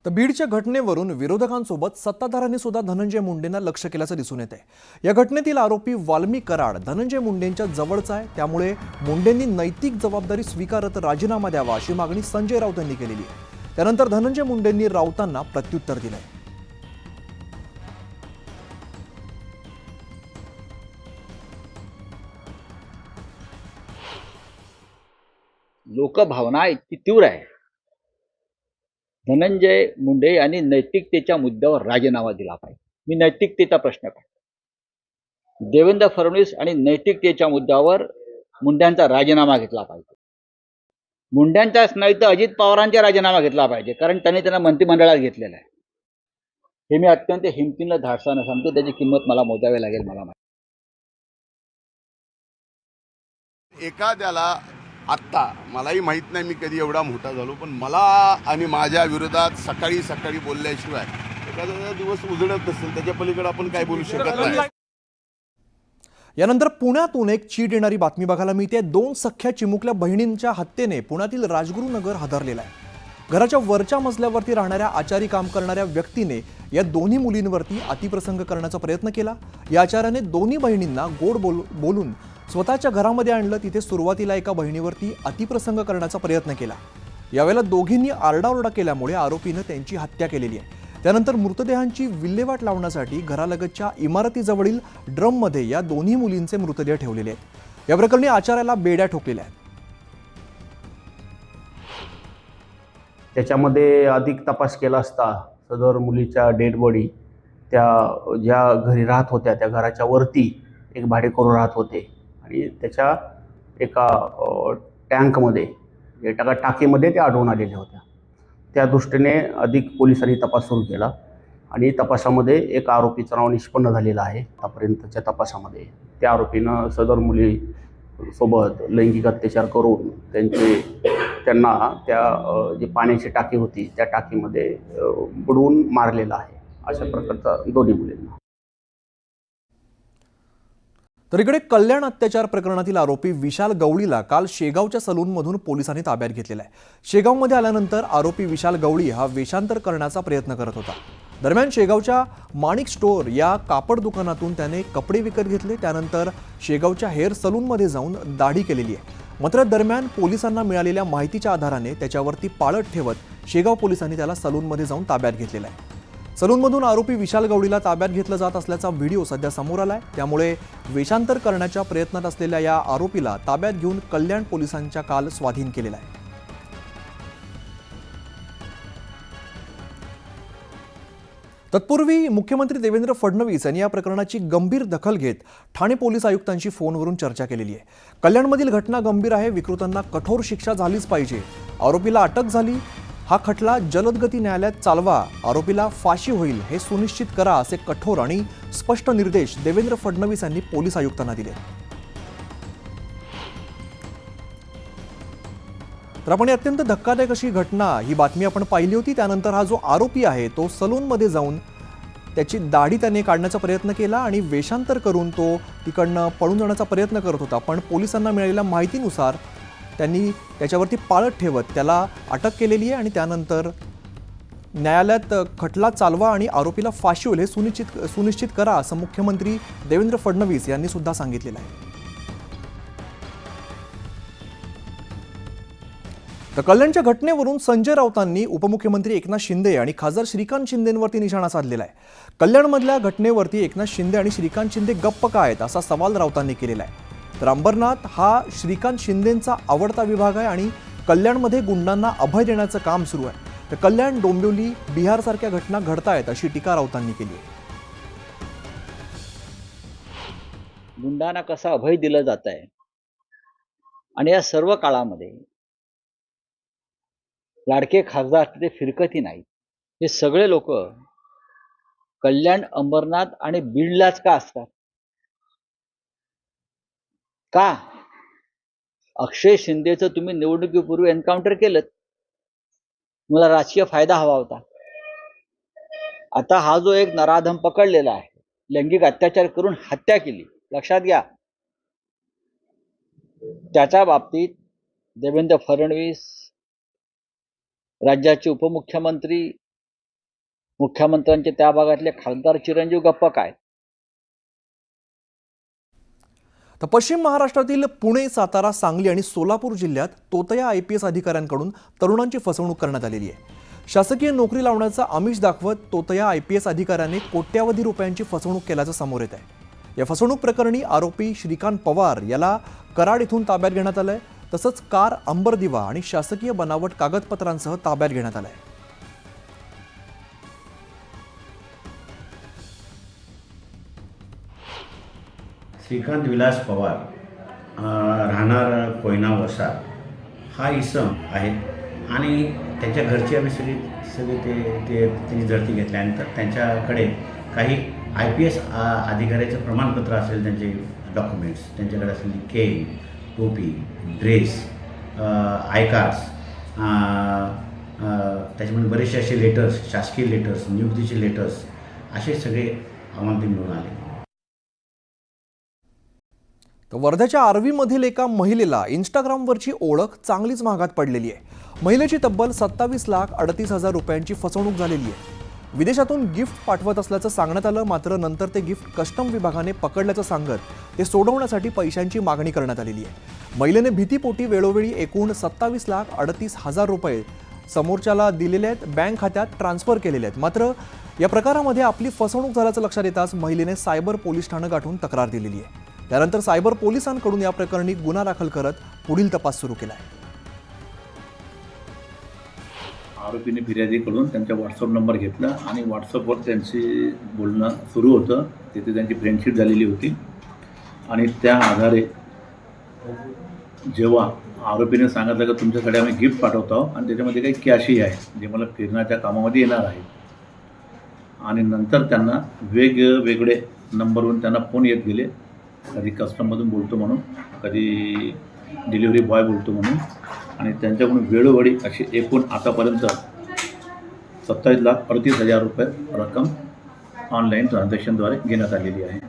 तर बीडच्या घटनेवरून विरोधकांसोबत सत्ताधाऱ्यांनी सुद्धा धनंजय मुंडेंना लक्ष केल्याचं दिसून येत आहे। या घटनेतील आरोपी वाल्मी कराड धनंजय मुंडेंच्या जवळचा आहे, त्यामुळे मुंडेंनी नैतिक जबाबदारी स्वीकारत राजीनामा द्यावा अशी मागणी संजय राऊत यांनी केलेली आहे। त्यानंतर धनंजय मुंडेंनी राऊतांना प्रत्युत्तर दिलंय। लोकभावना इतकी तीव्र आहे। धनंजय मुंडे यांनी नैतिकतेच्या मुद्द्यावर राजीनामा दिला पाहिजे। मी नैतिकतेचा प्रश्न करतो। देवेंद्र फडणवीस आणि नैतिकतेच्या मुद्द्यावर मुंड्यांचा राजीनामा घेतला पाहिजे। मुंड्यांचाच नाही तर अजित पवारांचा राजीनामा घेतला पाहिजे, कारण त्यांना मंत्रिमंडळात घेतलेला आहे। हे मी अत्यंत हिमतीनं धाडसानं सांगतो, त्याची किंमत मला मोजावी लागेल। मला माहिती एखाद्याला आत्ता मलाही माहित नाही मी कधी एवढा मोठा झालो, पण मला आणि माझ्या विरोधात सकाळी सकाळी बोलल्याशिवाय एखादा दिवस उजळत नसेल त्याच्या पलीकडे आपण काय बोलू शकत नाही। यानंतर पुण्यातून एक चीड येणारी बातमी बघायला मिळते। दोन सख्या चिमुकल्या बहिणींच्या हत्येने पुण्यातील राजगुरुनगर हादरलेला आहे। घराच्या वरच्या मजल्यावरती राहणाऱ्या आचारी काम करणाऱ्या व्यक्तीने या दोन्ही मुलींवरती अतिप्रसंग करण्याचा प्रयत्न केला। या आचार्याने दोन्ही बहिणींना गोड बोलून स्वतःच्या घरामध्ये आणलं। तिथे सुरुवातीला एका बहिणीवरती अतिप्रसंग करण्याचा प्रयत्न केला। यावेळेला दोघींनी आरडाओरडा केल्यामुळे आरोपीनं त्यांची हत्या केलेली आहे। त्यानंतर मृतदेहांची विल्हेवाट लावण्यासाठी घरालगतच्या इमारतीजवळील ड्रममध्ये या दोन्ही मुलींचे मृतदेह ठेवलेले आहेत। या प्रकरणी आचार्याला बेड्या ठोकलेल्या आहेत। त्याच्यामध्ये अधिक तपास केला असता सदर मुलीच्या डेड बॉडी त्या ज्या घरी राहत होत्या त्या घराच्या वरती एक भाडेकरू राहत होते आणि त्याच्या एका टँकमध्ये टाकीमध्ये त्या आढळून आलेल्या होत्या। त्या दृष्टीने अधिक पोलिसांनी तपास सुरू केला आणि तपासामध्ये एक आरोपीचं नाव निष्पन्न झालेलं आहे। आतापर्यंतच्या तपासामध्ये त्या आरोपीनं सदर मुलीसोबत लैंगिक अत्याचार करून त्यांना त्या जी पाण्याची टाकी होती त्या टाकीमध्ये बुडवून मारलेला आहे। अशा प्रकारचा दोन्ही मुलींना। तर इकडे कल्याण अत्याचार प्रकरणातील आरोपी विशाल गवळीला काल शेगावच्या सलूनमधून पोलिसांनी ताब्यात घेतलेला आहे। शेगावमध्ये आल्यानंतर आरोपी विशाल गवळी हा वेषांतर करण्याचा प्रयत्न करत होता। दरम्यान शेगावच्या माणिक स्टोअर या कापड दुकानातून त्याने कपडे विकत घेतले। त्यानंतर शेगावच्या हेअर सलूनमध्ये जाऊन दाढी केलेली आहे। मात्र दरम्यान पोलिसांना मिळालेल्या माहितीच्या आधाराने त्याच्यावरती पाळत ठेवत शेगाव पोलिसांनी त्याला सलूनमध्ये जाऊन ताब्यात घेतलेला आहे। सलूनमधून आरोपी विशाल गवळीला ताब्यात घेतलं जात असल्याचा व्हिडिओ सध्या समोर आलाय। त्यामुळे वेषांतर करण्याच्या प्रयत्नात असलेल्या या आरोपीला ताब्यात घेऊन कल्याण पोलिसांच्या काल स्वाधीन केलेला आहे। तत्पूर्वी मुख्यमंत्री देवेंद्र फडणवीस यांनी या प्रकरणाची गंभीर दखल घेत ठाणे पोलीस आयुक्तांशी फोनवरून चर्चा केलेली आहे। कल्याणमधील घटना गंभीर आहे, विकृतांना कठोर शिक्षा झालीच पाहिजे। आरोपीला अटक झाली, हा खटला जलदगती न्यायालयात चालवा, आरोपीला फाशी होईल हे सुनिश्चित करा असे कठोर आणि स्पष्ट निर्देश देवेंद्र फडणवीस यांनी पोलीस आयुक्तांना दिले। तर आपण अत्यंत धक्कादायक अशी घटना ही बातमी आपण पाहिली होती। त्यानंतर हा जो आरोपी आहे तो सलूनमध्ये जाऊन त्याची दाढी त्याने काढण्याचा प्रयत्न केला आणि वेषांतर करून तो तिकडनं पळून जाण्याचा प्रयत्न करत होता। पण पोलिसांना मिळालेल्या माहितीनुसार त्यांनी त्याच्यावरती पाळत ठेवत त्याला अटक केलेली आहे आणि त्यानंतर न्यायालयात खटला चालवा आणि आरोपीला फाशी होईल हे सुनिश्चित करा असं मुख्यमंत्री देवेंद्र फडणवीस यांनी सुद्धा सांगितलेलं आहे। तर कल्याणच्या घटनेवरून संजय राऊतांनी उपमुख्यमंत्री एकनाथ शिंदे आणि खासदार श्रीकांत शिंदेंवरती निशाणा साधलेला आहे। कल्याणमधल्या घटनेवरती एकनाथ शिंदे आणि श्रीकांत शिंदे गप्प का आहेत असा सवाल राऊतांनी केलेला आहे। तर अंबरनाथ हा श्रीकांत शिंदेंचा आवडता विभाग आहे आणि कल्याणमध्ये गुंडांना अभय देण्याचं काम सुरू आहे। तर कल्याण, डोंबिवली, बिहारसारख्या घटना घडतायत अशी टीका राऊतांनी केली आहे। गुंडांना कसं अभय दिलं जात आहे आणि या सर्व काळामध्ये लाडके खासदार ते फिरकती नाहीत। हे सगळे लोक कल्याण, अंबरनाथ आणि बीडलाच का असतात? का? अक्षय शिंदेचं तुम्ही निवडणुकीपूर्वी एन्काउंटर केलं, मला राजकीय फायदा हवा होता। आता हा जो एक नराधम पकडलेला आहे, लैंगिक अत्याचार करून हत्या केली, लक्षात घ्या, त्याच्या बाबतीत देवेंद्र फडणवीस, राज्याचे उपमुख्यमंत्री मुख्यमंत्र्यांचे त्या भागातले खासदार चिरंजीव गप्प काय? तर पश्चिम महाराष्ट्रातील पुणे, सातारा, सांगली आणि सोलापूर जिल्ह्यात तोतया IPS अधिकाऱ्यांकडून तरुणांची फसवणूक करण्यात आलेली आहे. शासकीय नोकरी लावण्याचा आमिष दाखवत तोतया IPS अधिकाऱ्याने कोट्यावधी रुपयांची फसवणूक केल्याचं समोर येत आहे. या फसवणूक प्रकरणी आरोपी श्रीकांत पवार याला कराड येथून ताब्यात घेण्यात आलंय. तसंच कार, अंबरदिवा आणि शासकीय बनावट कागदपत्रांसह ताब्यात घेण्यात आलंय. श्रीकांत विलास पवार राहणार कोयना वसा हा इसम आहे आणि त्याच्या घरची आम्ही सगळे त्यांनी झडती घेतल्यानंतर त्यांच्याकडे काही IPS अधिकाऱ्याचं प्रमाणपत्र असेल, त्यांचे डॉक्युमेंट्स, त्यांच्याकडे असलेली केन, टोपी, ड्रेस, आय कार्ड्स, त्याच्यामध्ये बरेचसे असे लेटर्स, शासकीय लेटर्स, नियुक्तीचे लेटर्स असे सगळे आम्हाला ते मिळून आले. तर वर्ध्याच्या आर्वीमधील एका महिलेला इंस्टाग्रामवरची ओळख चांगलीच महागात पडलेली आहे. महिलेची तब्बल 27,38,000 रुपयांची फसवणूक झालेली आहे. विदेशातून गिफ्ट पाठवत असल्याचं सांगण्यात आलं, मात्र नंतर ते गिफ्ट कस्टम विभागाने पकडल्याचं सांगत ते सोडवण्यासाठी पैशांची मागणी करण्यात आलेली आहे. महिलेने भीतीपोटी वेळोवेळी एकूण 27,38,000 रुपये समोरच्याला दिलेले आहेत, बँक खात्यात ट्रान्सफर केलेले आहेत. मात्र या प्रकारामध्ये आपली फसवणूक झाल्याचं लक्षात येताच महिलेने सायबर पोलीस ठाणं गाठून तक्रार दिलेली आहे. त्यानंतर सायबर पोलिसांकडून या प्रकरणी गुन्हा दाखल करत पुढील तपास सुरू केला आहे. आरोपीने फिर्यादीकडून त्यांचा व्हॉट्सअप नंबर घेतला आणि व्हॉट्सअपवर त्यांची बोलणं सुरू होतं. तिथे त्यांची फ्रेंडशिप झालेली होती आणि त्या आधारे जेव्हा आरोपीने सांगितलं की तुमच्याकडे आम्ही गिफ्ट पाठवतो आहोत आणि त्याच्यामध्ये काही कॅशही आहे जे मला फिरण्याच्या कामामध्ये येणार आहे, आणि नंतर त्यांना वेगवेगळे नंबरवरून त्यांना फोन येत गेले. कधी कस्टममधून बोलतो म्हणून, कधी डिलिव्हरी बॉय बोलतो म्हणून, आणि त्यांच्याकडून वेळोवेळी अशी एकूण आतापर्यंत 27,38,000 रुपये रक्कम ऑनलाईन ट्रान्झॅक्शनद्वारे घेण्यात आलेली आहे.